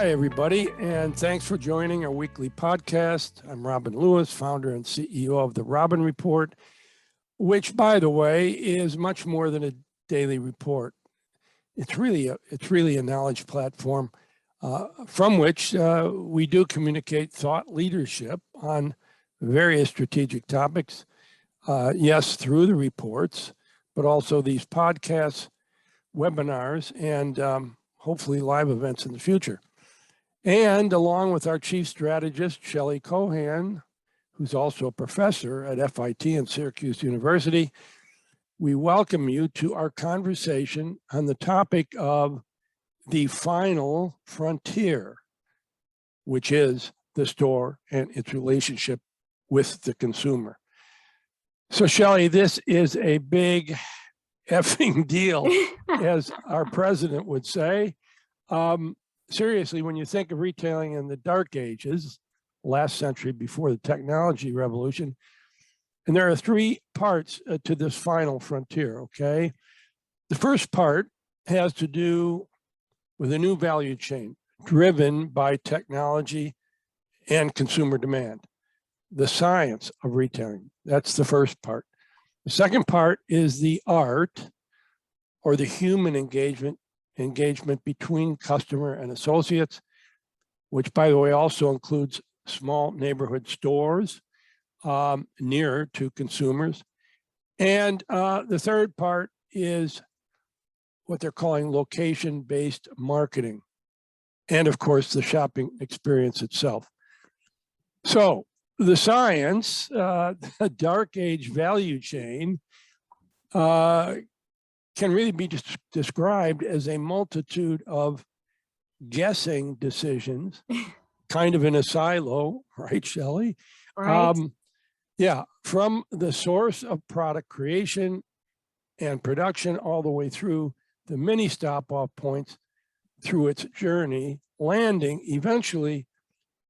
Hi, everybody, and thanks for joining our weekly podcast. I'm Robin Lewis, founder and CEO of the Robin Report, which, by the way, is much more than a daily report. It's really a knowledge platform from which we do communicate thought leadership on various strategic topics. Yes, through the reports, but also these podcasts, webinars, and hopefully live events in the future. And along with our chief strategist, Shelley Kohan, who's also a professor at FIT and Syracuse University, we welcome you to our conversation on the topic of the final frontier, which is the store and its relationship with the consumer. So, Shelley, this is a big effing deal, as our president would say. Seriously, when you think of retailing in the dark ages, last century before the technology revolution, and there are three parts to this final frontier, okay? The first part has to do with a new value chain driven by technology and consumer demand, the science of retailing. That's the first part. The second part is the art or the human engagement between customer and associates, which, by the way, also includes small neighborhood stores near to consumers. And the third part is what they're calling location-based marketing, and of course, the shopping experience itself. So the science, the dark age value chain, can really be described as a multitude of guessing decisions, kind of in a silo, right, Shelley? Right. Yeah, from the source of product creation and production all the way through the many stop-off points through its journey, landing eventually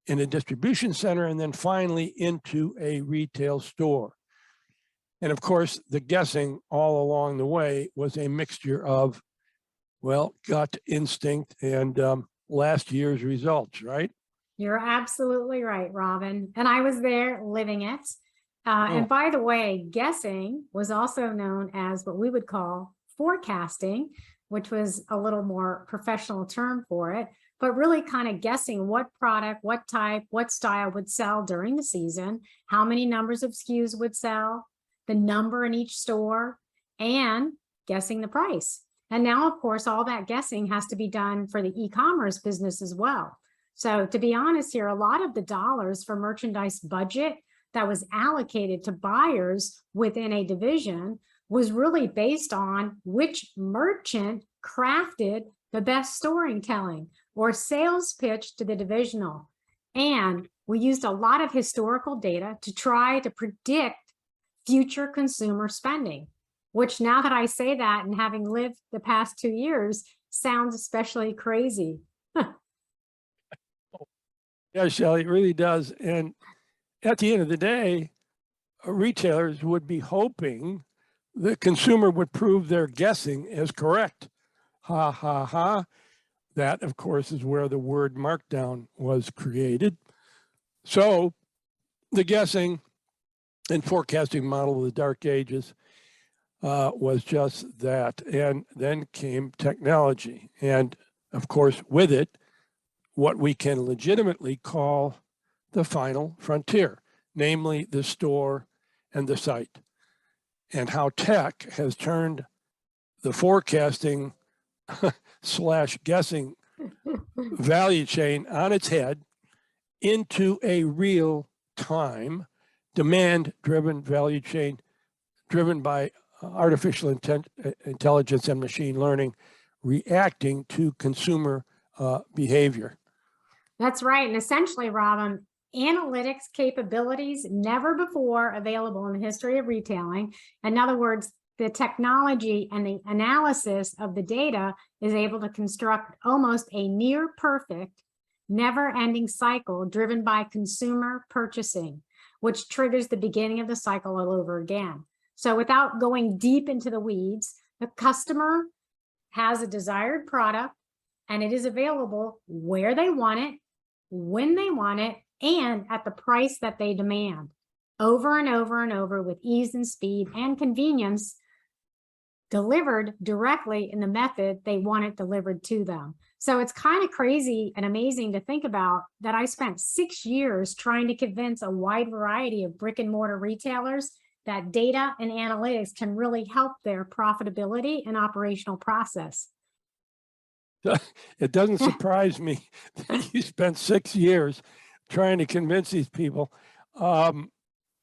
in a distribution center and then finally into a retail store. And of course, the guessing all along the way was a mixture of, well, gut instinct and last year's results, right? You're absolutely right, Robin. And I was there living it. And by the way, guessing was also known as what we would call forecasting, which was a little more professional term for it, but really kind of guessing what product, what type, what style would sell during the season, how many numbers of SKUs would sell, the number in each store, and guessing the price. And now, of course, all that guessing has to be done for the e-commerce business as well. So to be honest here, a lot of the dollars for merchandise budget that was allocated to buyers within a division was really based on which merchant crafted the best storytelling or sales pitch to the divisional. And we used a lot of historical data to try to predict future consumer spending, which now that I say that and having lived the past 2 years, sounds especially crazy. Yeah, Shelley, it really does. And at the end of the day, retailers would be hoping the consumer would prove their guessing as correct. Ha, ha, ha. That, of course, is where the word markdown was created. So the guessing and forecasting model of the dark ages was just that. And then came technology. And of course, with it, what we can legitimately call the final frontier, namely the store and the site, and how tech has turned the forecasting slash guessing value chain on its head into a real time demand-driven value chain driven by artificial intelligence and machine learning reacting to consumer behavior. That's right. And essentially, Robin, analytics capabilities never before available in the history of retailing. In other words, the technology and the analysis of the data is able to construct almost a near perfect, never-ending cycle driven by consumer purchasing, which triggers the beginning of the cycle all over again. So without going deep into the weeds, the customer has a desired product and it is available where they want it, when they want it, and at the price that they demand, over and over and over, with ease and speed and convenience, delivered directly in the method they want it delivered to them. So it's kind of crazy and amazing to think about that I spent 6 years trying to convince a wide variety of brick and mortar retailers that data and analytics can really help their profitability and operational process. It doesn't surprise me that you spent 6 years trying to convince these people.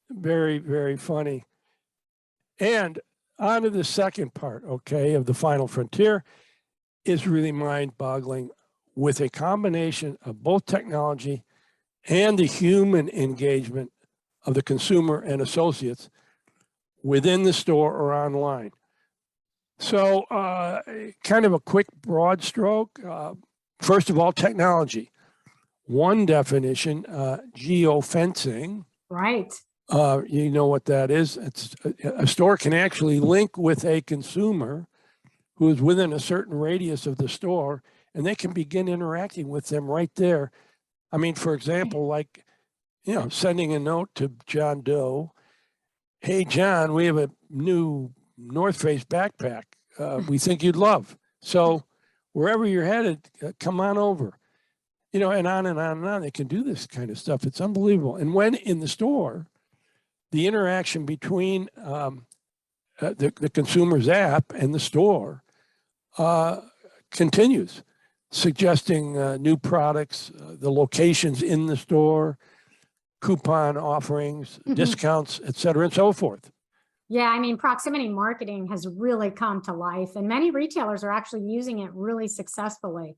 Very, very funny. And on to the second part, okay, of the final frontier is really mind-boggling, with a combination of both technology and the human engagement of the consumer and associates within the store or online. So kind of a quick broad stroke. First of all, technology. One definition, geofencing. Right. You know what that is. It's a store can actually link with a consumer who is within a certain radius of the store, and they can begin interacting with them right there. I mean, for example, like, sending a note to John Doe. Hey, John, we have a new North Face backpack we think you'd love. So wherever you're headed, come on over. And on and on and on. They can do this kind of stuff. It's unbelievable. And when in the store, the interaction between the consumer's app and the store continues, suggesting new products, the locations in the store, coupon offerings, discounts, et cetera, and so forth. Yeah, I mean, proximity marketing has really come to life, and many retailers are actually using it really successfully.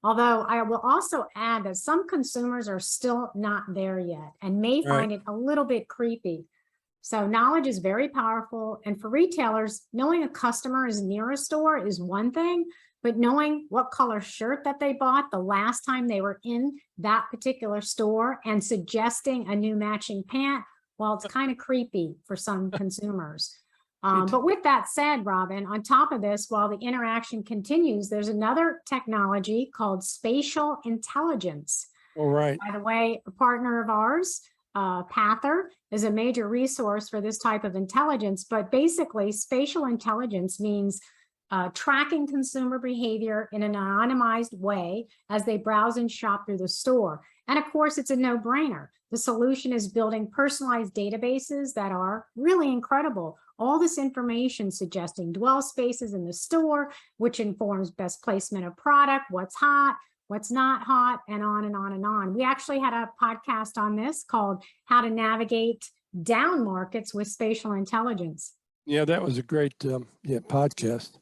Although I will also add that some consumers are still not there yet and may find it a little bit creepy. So knowledge is very powerful. And for retailers, knowing a customer is near a store is one thing, but knowing what color shirt that they bought the last time they were in that particular store and suggesting a new matching pant, well, it's kind of creepy for some consumers. But with that said, Robin, on top of this, while the interaction continues, there's another technology called spatial intelligence. All right. By the way, a partner of ours, Pather, is a major resource for this type of intelligence. But basically, spatial intelligence means tracking consumer behavior in an anonymized way as they browse and shop through the store. And of course, it's a no-brainer. The solution is building personalized databases that are really incredible. All this information suggesting dwell spaces in the store, which informs best placement of product, what's hot, what's not hot, and on and on and on. We actually had a podcast on this called How to Navigate Down Markets with Spatial Intelligence. Yeah, that was a great podcast.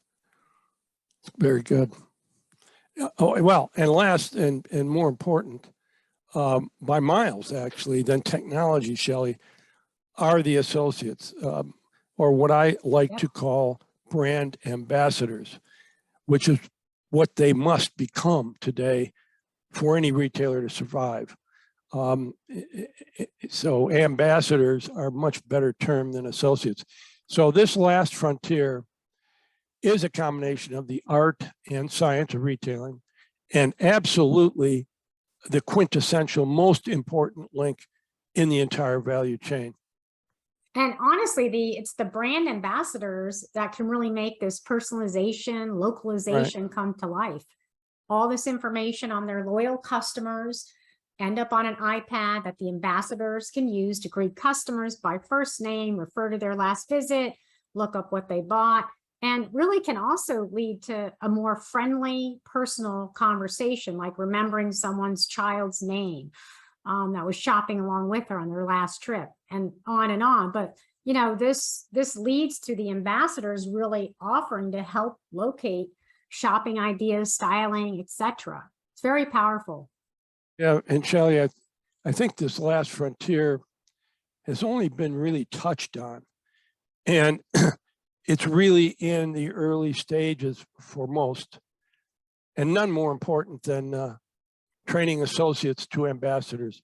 Very good. Oh, well, and last and more important, by miles actually, than technology, Shelley, are the associates, or what I like to call brand ambassadors, which is what they must become today for any retailer to survive. So ambassadors are a much better term than associates. So this last frontier is a combination of the art and science of retailing, and absolutely the quintessential, most important link in the entire value chain. And honestly, it's the brand ambassadors that can really make this personalization, localization come to life. All this information on their loyal customers end up on an iPad that the ambassadors can use to greet customers by first name, refer to their last visit, look up what they bought, and really can also lead to a more friendly, personal conversation, like remembering someone's child's name that was shopping along with her on their last trip, and on and on. But this leads to the ambassadors really offering to help locate shopping ideas, styling, etc. It's very powerful. Yeah, and Shelley, I think this last frontier has only been really touched on, and it's really in the early stages for most, and none more important than training associates to ambassadors,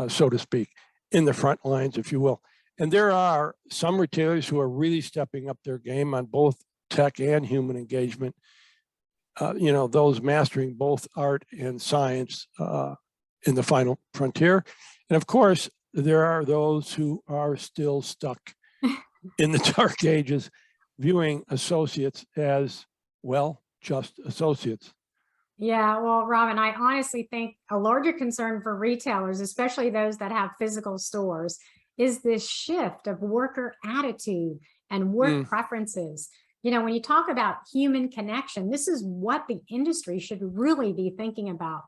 so to speak, in the front lines, if you will. And there are some retailers who are really stepping up their game on both tech and human engagement. those mastering both art and science in the final frontier. And of course, there are those who are still stuck in the dark ages, viewing associates as, well, just associates. Yeah, well, Robin, I honestly think a larger concern for retailers, especially those that have physical stores, is this shift of worker attitude and work preferences. When you talk about human connection, this is what the industry should really be thinking about.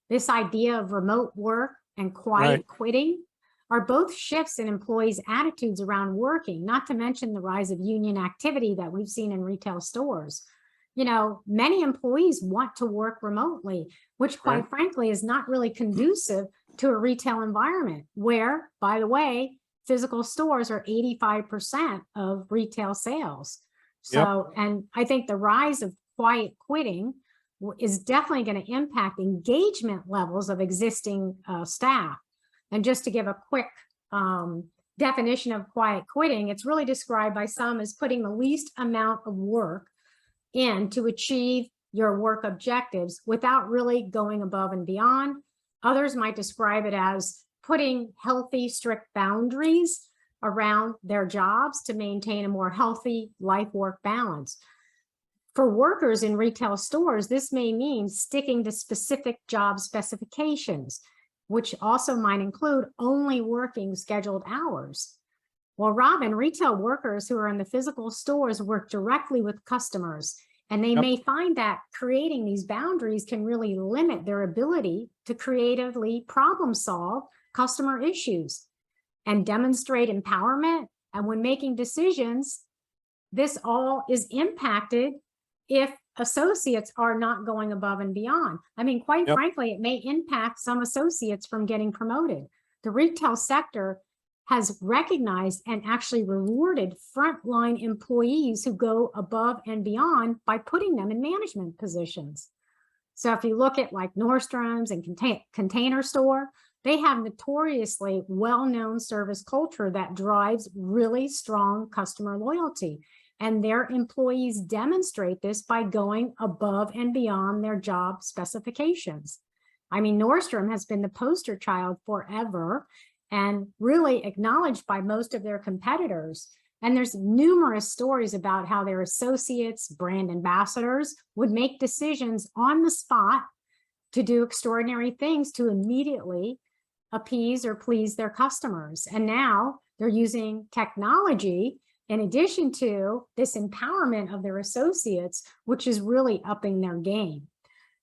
This idea of remote work and quiet quitting are both shifts in employees' attitudes around working, not to mention the rise of union activity that we've seen in retail stores. Many employees want to work remotely, which quite frankly is not really conducive to a retail environment where, by the way, physical stores are 85% of retail sales. So, and I think the rise of quiet quitting is definitely going to impact engagement levels of existing staff. And just to give a quick definition of quiet quitting, it's really described by some as putting the least amount of work in to achieve your work objectives without really going above and beyond. Others might describe it as putting healthy, strict boundaries around their jobs to maintain a more healthy life-work balance. For workers in retail stores, this may mean sticking to specific job specifications, which also might include only working scheduled hours. Well, Robin, retail workers who are in the physical stores work directly with customers, and they may find that creating these boundaries can really limit their ability to creatively problem solve customer issues and demonstrate empowerment. And when making decisions, this all is impacted if associates are not going above and beyond. I mean, quite frankly, it may impact some associates from getting promoted. The retail sector has recognized and actually rewarded frontline employees who go above and beyond by putting them in management positions. So if you look at like Nordstrom's and Container Store, they have notoriously well-known service culture that drives really strong customer loyalty. And their employees demonstrate this by going above and beyond their job specifications. I mean, Nordstrom has been the poster child forever and really acknowledged by most of their competitors. And there's numerous stories about how their associates, brand ambassadors, would make decisions on the spot to do extraordinary things to immediately appease or please their customers. And now they're using technology in addition to this empowerment of their associates, which is really upping their game.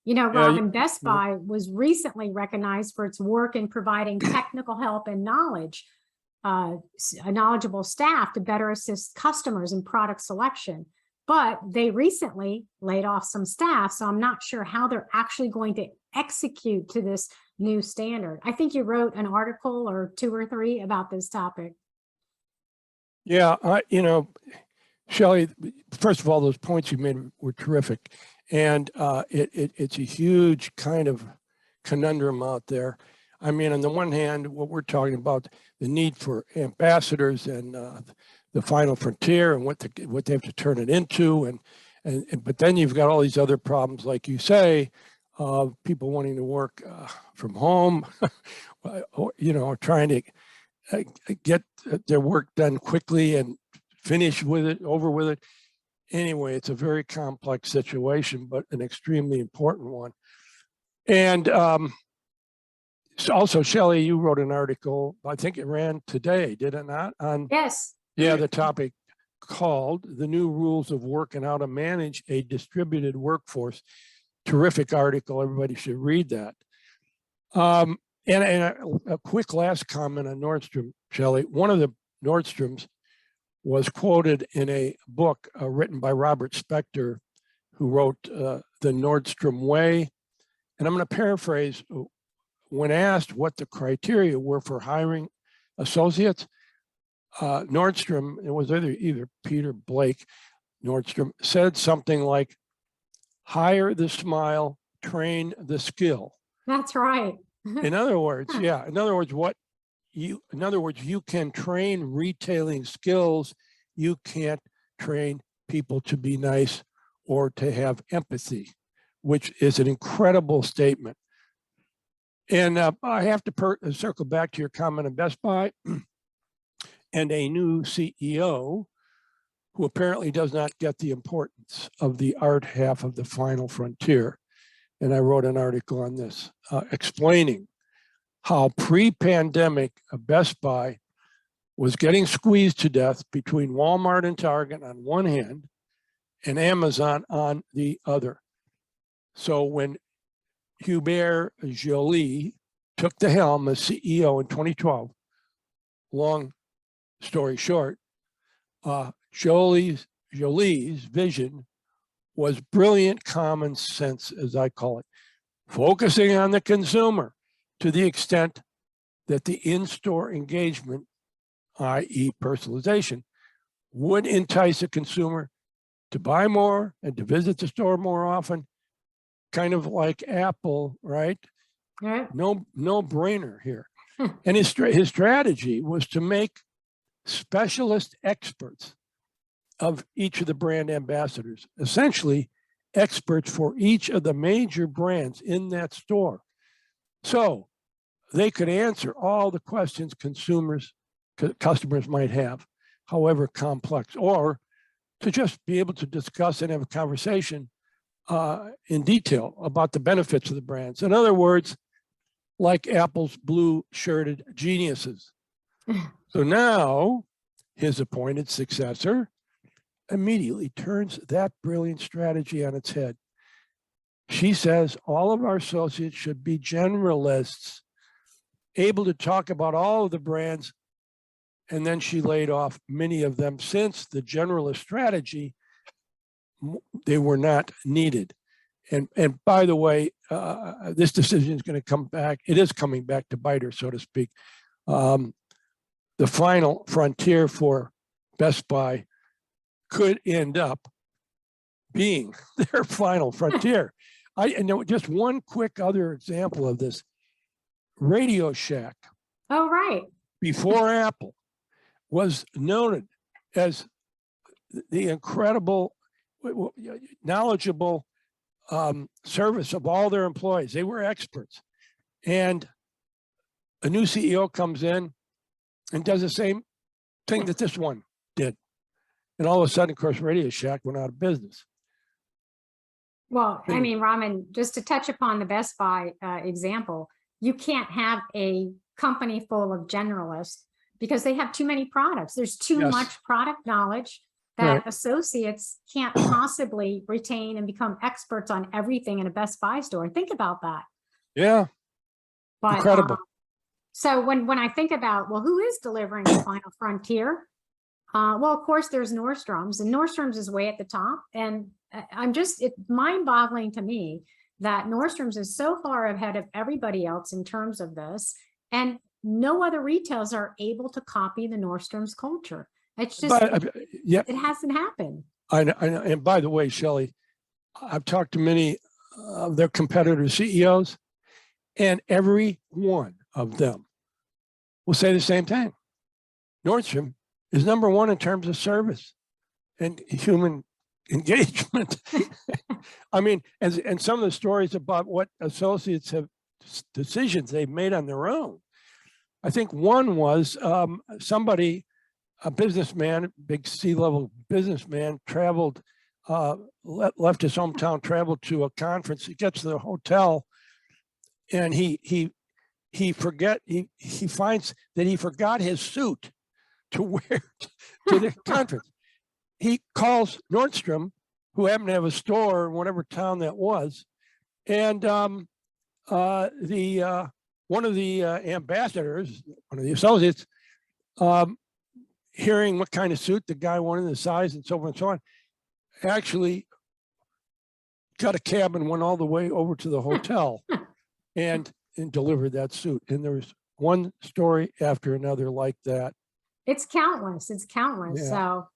Robin, Best Buy was recently recognized for its work in providing technical help and knowledge, a knowledgeable staff to better assist customers in product selection. But they recently laid off some staff, so I'm not sure how they're actually going to execute to this new standard. I think you wrote an article or 2 or 3 about this topic. Yeah, Shelley, first of all, those points you made were terrific. And it's a huge kind of conundrum out there. I mean, on the one hand, what we're talking about, the need for ambassadors and the final frontier and what they have to turn it into. But then you've got all these other problems, like you say, of people wanting to work from home, or trying to get their work done quickly and finish with it, over with it. Anyway, it's a very complex situation, but an extremely important one. And so also, Shelley, you wrote an article, I think it ran today, did it not? On the topic called "The New Rules of Work and How to Manage a Distributed Workforce." Terrific article. Everybody should read that. And a quick last comment on Nordstrom, Shelley. One of the Nordstroms was quoted in a book written by Robert Spector, who wrote The Nordstrom Way. And I'm going to paraphrase. When asked what the criteria were for hiring associates, Nordstrom, it was either Peter Blake Nordstrom, said something like, hire the smile, train the skill. That's right. In other words, you can train retailing skills. You can't train people to be nice or to have empathy. which is an incredible statement. And I have to circle back to your comment on Best Buy and a new CEO who apparently does not get the importance of the art half of the final frontier. And I wrote an article on this explaining how pre-pandemic Best Buy was getting squeezed to death between Walmart and Target on one hand and Amazon on the other. So when Hubert Joly took the helm as CEO in 2012, long story short, Joly's vision was brilliant common sense, as I call it, focusing on the consumer to the extent that the in-store engagement, i.e. personalization, would entice a consumer to buy more and to visit the store more often, kind of like Apple, right? Yeah. No brainer here. And his strategy was to make specialist experts of each of the brand ambassadors, essentially experts for each of the major brands in that store. So they could answer all the questions customers might have, however complex, or to just be able to discuss and have a conversation in detail about the benefits of the brands. In other words, like Apple's blue-shirted geniuses. So now his appointed successor immediately turns that brilliant strategy on its head. She says all of our associates should be generalists, able to talk about all of the brands, and then she laid off many of them since the generalist strategy, they were not needed. And by the way, this decision is going to come back. It is coming back to bite her, so to speak. The final frontier for Best Buy could end up being their final frontier. I know just one quick other example of this. Radio Shack. Oh, right. Before Apple was noted as the incredible, knowledgeable service of all their employees. They were experts. And a new CEO comes in and does the same thing that this one did. And all of a sudden, of course, Radio Shack went out of business. Well, I mean, Raman, just to touch upon the Best Buy example, you can't have a company full of generalists because they have too many products. There's too much product knowledge that associates can't possibly retain and become experts on everything in a Best Buy store. Think about that. Yeah. But, incredible. So when I think about, well, who is delivering the final frontier? Well, of course, there's Nordstrom's, and Nordstrom's is way at the top. And it's mind-boggling to me that Nordstrom's is so far ahead of everybody else in terms of this, and no other retailers are able to copy the Nordstrom's culture. It's just, it hasn't happened. I know. And by the way, Shelley, I've talked to many of their competitor CEOs, and every one of them will say the same thing. Nordstrom is number one in terms of service and human engagement. I mean, and some of the stories about what associates have, decisions they've made on their own. I think one was somebody, a businessman, big C-level businessman, traveled, left his hometown, traveled to a conference. He gets to the hotel, and he finds that he forgot his suit to wear to the conference. He calls Nordstrom, who happened to have a store in whatever town that was, and one of the ambassadors, one of the associates, hearing what kind of suit the guy wanted, the size, and so on and so on, actually got a cab and went all the way over to the hotel and delivered that suit. And there was one story after another like that. It's countless. It's countless. Yeah. So,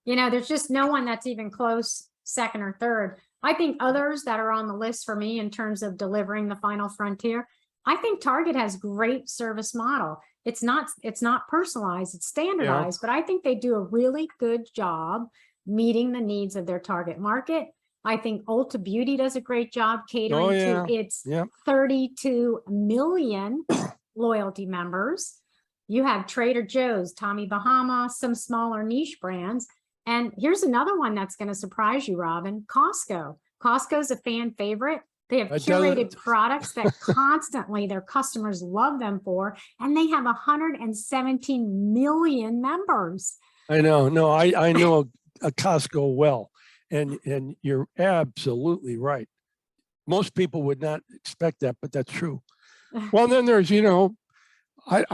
there's just no one that's even close, second or third. I think others that are on the list for me in terms of delivering the final frontier, I think Target has great service model. It's not personalized, it's standardized, but I think they do a really good job meeting the needs of their target market. I think Ulta Beauty does a great job catering Oh, yeah. to its Yep. 32 million loyalty members. You have Trader Joe's, Tommy Bahama, some smaller niche brands. And here's another one that's going to surprise you, Robin. Costco. Costco's a fan favorite. They have It curated doesn't- products that constantly their customers love them for, and they have 117 million members. I know. No, I know a Costco well, and you're absolutely right. Most people would not expect that, but that's true. Well, then there's, I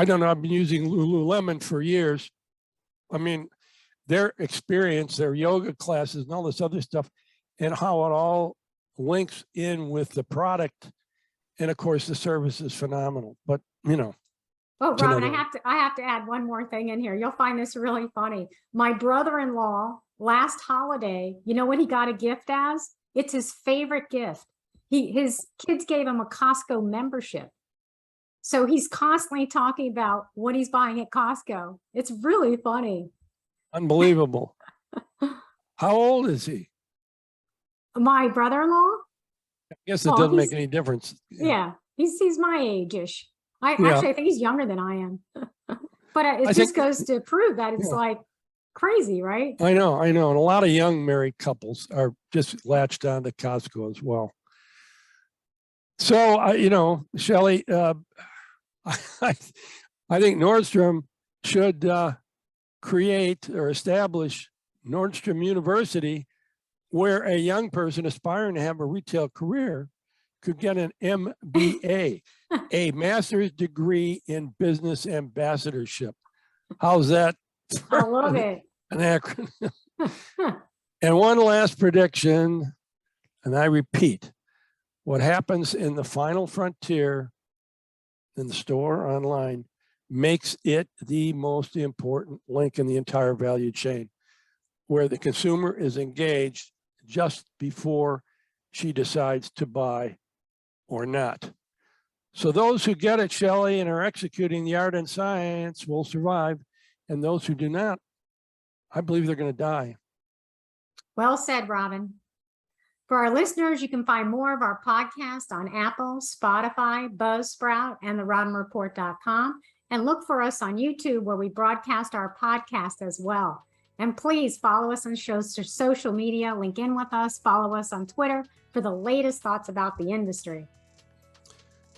don't know, I've been using Lululemon for years. I mean, their experience, their yoga classes and all this other stuff, and how it all links in with the product. And of course, the service is phenomenal, but Oh, it's Robin, another- I have to add one more thing in here. You'll find this really funny. My brother-in-law last holiday, you know what he got a gift as? It's his favorite gift. His kids gave him a Costco membership. So he's constantly talking about what he's buying at Costco. It's really funny. Unbelievable. How old is he? My brother-in-law? I guess it Well, doesn't make he's- any difference. Yeah, he's my age-ish. Yeah. Actually, I think he's younger than I am. But it I just think- goes to prove that it's Yeah. like crazy, right? I know. And a lot of young married couples are just latched on to Costco as well. So, Shelley, I think Nordstrom should create or establish Nordstrom University, where a young person aspiring to have a retail career could get an MBA, a master's degree in business ambassadorship. How's that? I love it. An acronym. And one last prediction, and I repeat, what happens in the final frontier in the store online makes it the most important link in the entire value chain, where the consumer is engaged just before she decides to buy or not. So those who get it, Shelley, and are executing the art and science will survive. And those who do not, I believe they're going to die. Well said, Robin. For our listeners, you can find more of our podcast on Apple, Spotify, Buzzsprout, and therobinreport.com. And look for us on YouTube, where we broadcast our podcast as well. And please follow us on social media, link in with us, follow us on Twitter for the latest thoughts about the industry.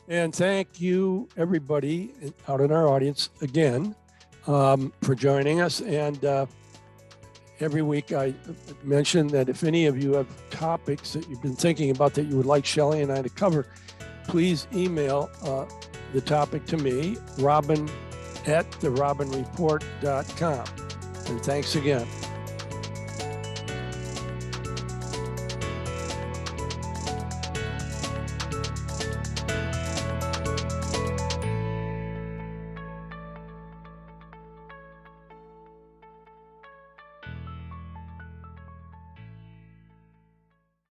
And thank you, everybody out in our audience again for joining us. And every week I mention that if any of you have topics that you've been thinking about that you would like Shelley and I to cover, please email the topic to me, Robin@therobinreport.com. And thanks again.